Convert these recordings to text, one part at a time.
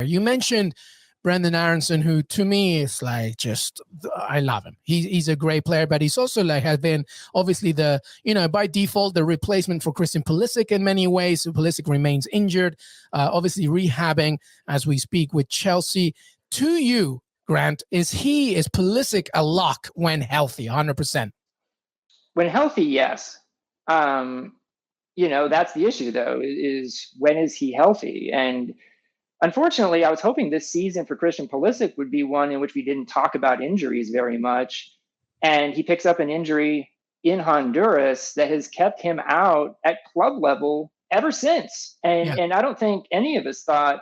You mentioned Brenden Aaronson, who to me is like just, I love him. He's a great player, but he's also like has been obviously the, by default, the replacement for Christian Pulisic in many ways. So Pulisic remains injured, obviously rehabbing as we speak with Chelsea. To you, Grant, is Pulisic a lock when healthy, 100%? When healthy, yes. That's the issue, though, is when is he healthy? And unfortunately, I was hoping this season for Christian Pulisic would be one in which we didn't talk about injuries very much. And he picks up an injury in Honduras that has kept him out at club level ever since. And I don't think any of us thought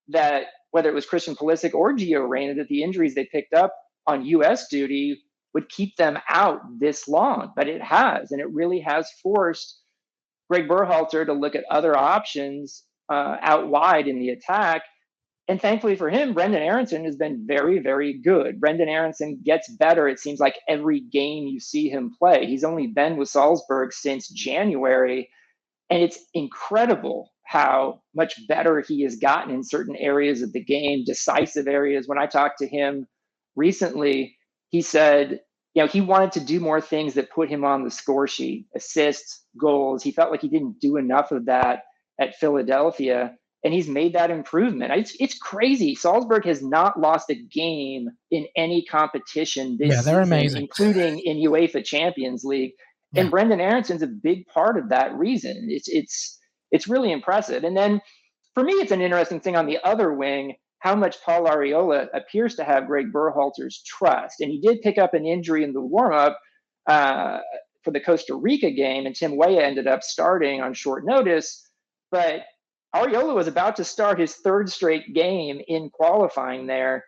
that, whether it was Christian Pulisic or Gio Reyna, that the injuries they picked up on U.S. duty would keep them out this long. But it has, and it really has forced Gregg Berhalter to look at other options out wide in the attack. And thankfully for him, Brenden Aaronson has been very, very good. Brenden Aaronson gets better, it seems like, every game you see him play. He's only been with Salzburg since January, and it's incredible how much better he has gotten in certain areas of the game, decisive areas. When I talked to him recently, he said, he wanted to do more things that put him on the score sheet, assists, goals. He felt like he didn't do enough of that at Philadelphia, and he's made that improvement. It's crazy. Salzburg has not lost a game in any competition this season, amazing, including in UEFA Champions League. And Brenden Aaronson's a big part of that reason. It's really impressive. And then for me, it's an interesting thing on the other wing, how much Paul Arriola appears to have Gregg Berhalter's trust. And he did pick up an injury in the warm-up for the Costa Rica game, and Tim Weah ended up starting on short notice. But Arriola was about to start his third straight game in qualifying there.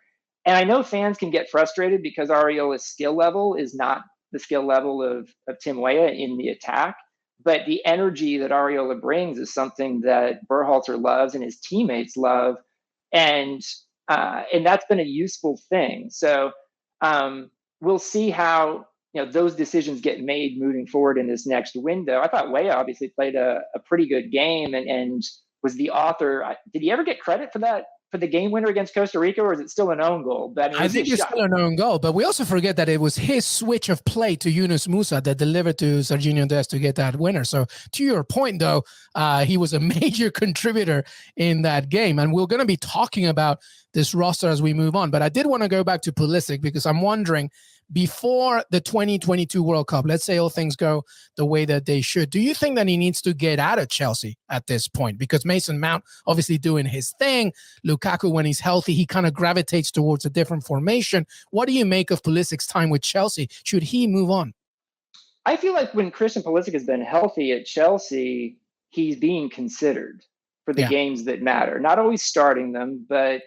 And I know fans can get frustrated because Arriola's skill level is not the skill level of Tim Weah in the attack. But the energy that Arriola brings is something that Berhalter loves and his teammates love. And that's been a useful thing. So we'll see how those decisions get made moving forward in this next window. I thought Weah obviously played a pretty good game and was the author. Did he ever get credit for that, for the game winner against Costa Rica, or is it still an own goal? But I think it's still an own goal, but we also forget that it was his switch of play to Yunus Musa that delivered to Sergiño Dest to get that winner. So to your point, though, he was a major contributor in that game. And we're going to be talking about this roster as we move on. But I did want to go back to Pulisic because I'm wondering, before the 2022 World Cup, let's say all things go the way that they should, do you think that he needs to get out of Chelsea at this point? Because Mason Mount obviously doing his thing. Lukaku, when he's healthy, he kind of gravitates towards a different formation. What do you make of Pulisic's time with Chelsea? Should he move on? I feel like when Christian Pulisic has been healthy at Chelsea, he's being considered for the games that matter. Not always starting them, but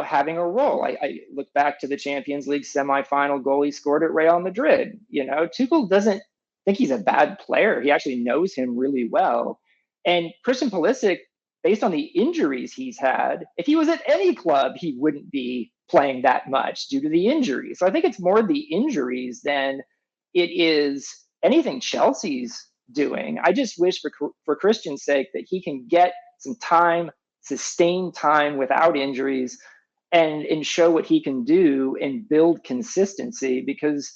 having a role. I look back to the Champions League semifinal goal he scored at Real Madrid. Tuchel doesn't think he's a bad player. He actually knows him really well. And Christian Pulisic, based on the injuries he's had, if he was at any club, he wouldn't be playing that much due to the injuries. So I think it's more the injuries than it is anything Chelsea's doing. I just wish for Christian's sake that he can get some time, sustained time without injuries, and show what he can do and build consistency. Because,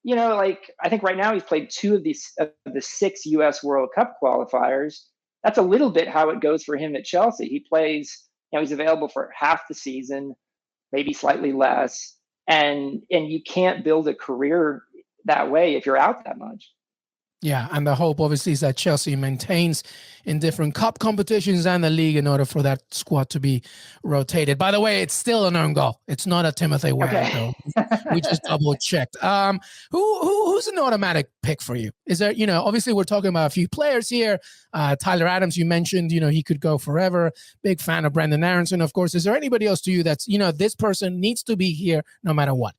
I think right now he's played 2 of the 6 U.S. World Cup qualifiers. That's a little bit how it goes for him at Chelsea. He plays, he's available for half the season, maybe slightly less. And you can't build a career that way if you're out that much. Yeah, and the hope obviously is that Chelsea maintains in different cup competitions and the league in order for that squad to be rotated. By the way, it's still an own goal. It's not a Timothy Weah goal. We just double checked. Who's an automatic pick for you? Is there, obviously we're talking about a few players here. Tyler Adams, you mentioned, he could go forever. Big fan of Brenden Aaronson, of course. Is there anybody else to you that's, this person needs to be here no matter what?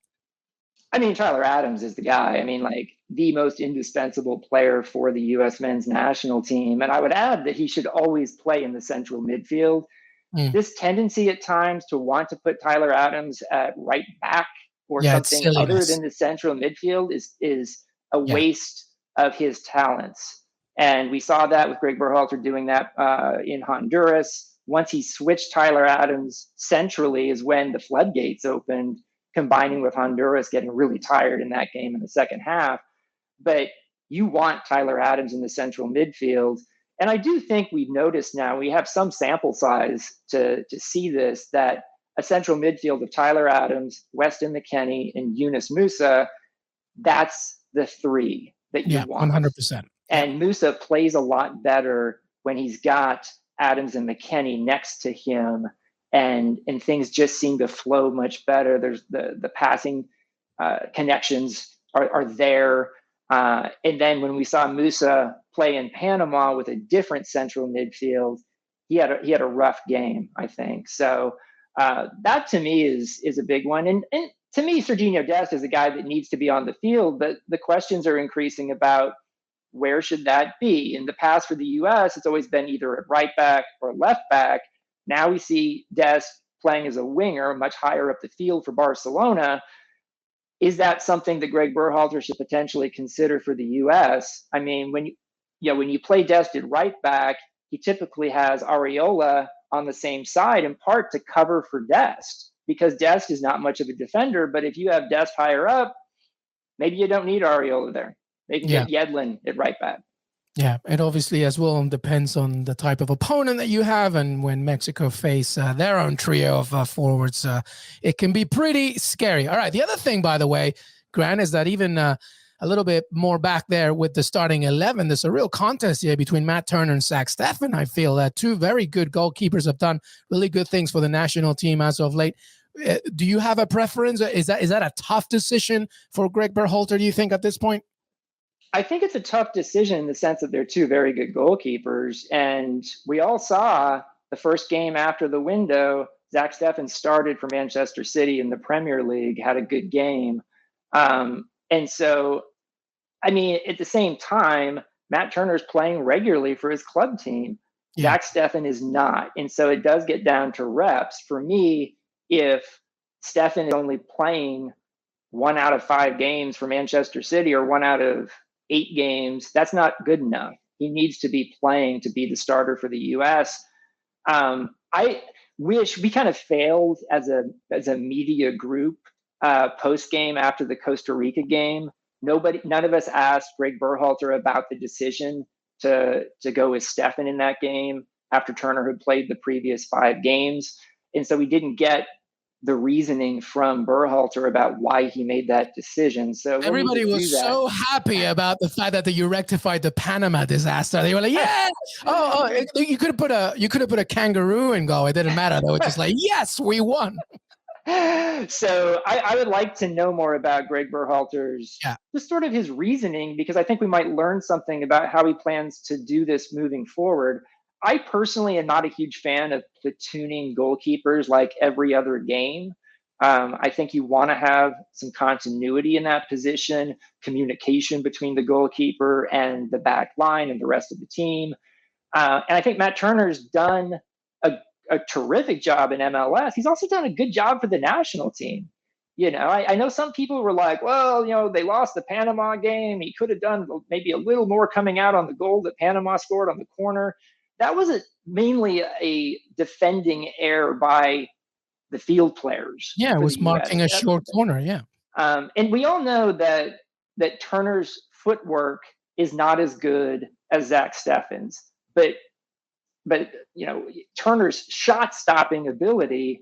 I mean, Tyler Adams is the guy. I mean, the most indispensable player for the U.S. men's national team. And I would add that he should always play in the central midfield. This tendency at times to want to put Tyler Adams at right back or something other than the central midfield is a waste of his talents. And we saw that with Gregg Berhalter doing that in Honduras. once he switched Tyler Adams centrally is when the floodgates opened, combining with Honduras getting really tired in that game in the second half. But you want Tyler Adams in the central midfield. And I do think we've noticed now, we have some sample size to see this, that a central midfield of Tyler Adams, Weston McKennie, and Yunus Musa, that's the three that you want. 100%. And Musa plays a lot better when he's got Adams and McKennie next to him, and things just seem to flow much better. There's the passing connections are there. And then when we saw Musa play in Panama with a different central midfield, he had a rough game, I think. So that to me is a big one. And to me, Sergiño Dest is a guy that needs to be on the field, but the questions are increasing about where should that be? In the past for the U.S., it's always been either at right back or left back. Now we see Dest playing as a winger, much higher up the field for Barcelona. Is that something that Gregg Berhalter should potentially consider for the U.S.? I mean, when you play Dest at right back, he typically has Areola on the same side, in part to cover for Dest, because Dest is not much of a defender. But if you have Dest higher up, maybe you don't need Areola there. They can get Yedlin at right back. Yeah, it obviously as well depends on the type of opponent that you have, and when Mexico face their own trio of forwards, it can be pretty scary. All right, the other thing, by the way, Grant, is that even a little bit more back there with the starting 11, there's a real contest here between Matt Turner and Zach Steffen. I feel that two very good goalkeepers have done really good things for the national team as of late. Do you have a preference? Is that a tough decision for Gregg Berhalter, do you think, at this point? I think it's a tough decision in the sense that they're two very good goalkeepers. And we all saw the first game after the window, Zach Steffen started for Manchester City in the Premier League, had a good game. And so, I mean, at the same time, Matt Turner's playing regularly for his club team. Yeah. Zach Steffen is not. And so it does get down to reps. For me, if Steffen is only playing 1 out of 5 games for Manchester City or 1 out of 8 games, that's not good enough. He needs to be playing to be the starter for the U.S. I wish we kind of failed as a media group post game after the Costa Rica game. None of us asked Gregg Berhalter about the decision to go with Steffen in that game after Turner had played the previous 5 games, and so we didn't get the reasoning from Berhalter about why he made that decision. So everybody was so happy about the fact that you rectified the Panama disaster. They were like, "Yeah, you could have put a kangaroo in goal. It didn't matter. They were just like, yes, we won." So I would like to know more about Gregg Berhalter's just sort of his reasoning, because I think we might learn something about how he plans to do this moving forward. I personally am not a huge fan of platooning goalkeepers like every other game. I think you want to have some continuity in that position, communication between the goalkeeper and the back line and the rest of the team. And I think Matt Turner's done a terrific job in MLS. He's also done a good job for the national team. I know some people were like, well, they lost the Panama game. He could have done maybe a little more coming out on the goal that Panama scored on the corner. That was mainly a defending error by the field players. Yeah, it was marking a short corner, yeah. And we all know that Turner's footwork is not as good as Zach Steffen's, but Turner's shot-stopping ability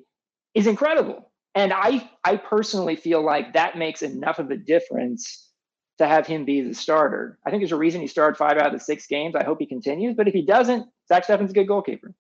is incredible. And I personally feel like that makes enough of a difference to have him be the starter. I think there's a reason he started 5 out of the 6 games. I hope he continues. But if he doesn't, Zach Steffen's a good goalkeeper.